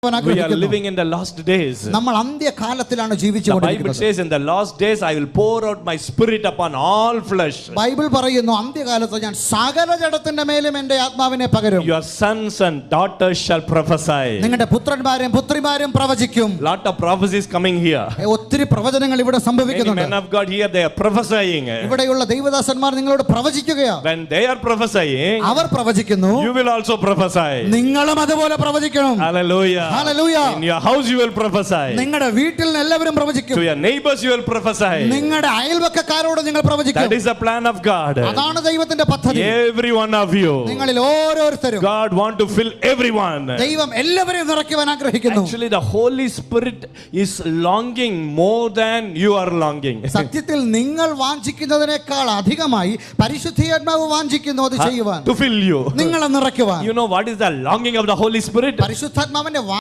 We are living in the last days. നമ്മൾ അന്ത്യകാലത്തിലാണ് The ജീവിച്ചുകൊണ്ടിരിക്കുന്നത്. Bible says in the last days I will pour out my spirit upon all flesh. Bible പറയുന്നു അന്ത്യകാലത്ത് ഞാൻ സകല ജഡത്തിന്റെ മേലും എൻ്റെ ആത്മാവിനെ പകരും. Your sons and daughters shall prophesy. നിങ്ങളുടെ പുത്രന്മാരും പുത്രിമാരും പ്രവചിക്കും. Lot of prophecies coming here. ഒത്തിരി പ്രവചനങ്ങൾ ഇവിടെ Many സംഭവിക്കുന്നുണ്ട്. men of God here they are prophesying. ഇവിടെയുള്ള ദൈവദാസന്മാർ നിങ്ങളോട് പ്രവചിക്കുകയാണ്. When they are prophesying, അവർ പ്രവചിക്കുന്നു, you will also prophesy. നിങ്ങളും അതുപോലെ പ്രവചിക്കണം. Hallelujah. Hallelujah. In your house you will prophesy. നിങ്ങളുടെ വീട്ടിൽ എല്ലാവരും പ്രവചിക്കും. To your neighbors you will prophesy. നിങ്ങളുടെ അയൽവക്കക്കാരോട് നിങ്ങൾ പ്രവചിക്കും. That is the plan of God. അതാണ് ദൈവത്തിന്റെ പദ്ധതി. Every one of you. നിങ്ങളിൽ ഓരോരുത്തരും God want to fill everyone. ദൈവം എല്ലാവരെയും നിറയ്ക്കുവാൻ ആഗ്രഹിക്കുന്നു. Actually the Holy Spirit is longing more than you are longing. സത്യത്തിൽ നിങ്ങൾ വാഞ്ചിക്കുന്നതിനേക്കാൾ അധികമായി പരിശുദ്ധാത്മാവ് വാഞ്ചിക്കുന്നു അത് ചെയ്യുവാൻ, To fill you. നിങ്ങളെ നിറയ്ക്കുവാൻ. You know what is the longing of the Holy Spirit? പരിശുദ്ധാത്മാവിന്റെ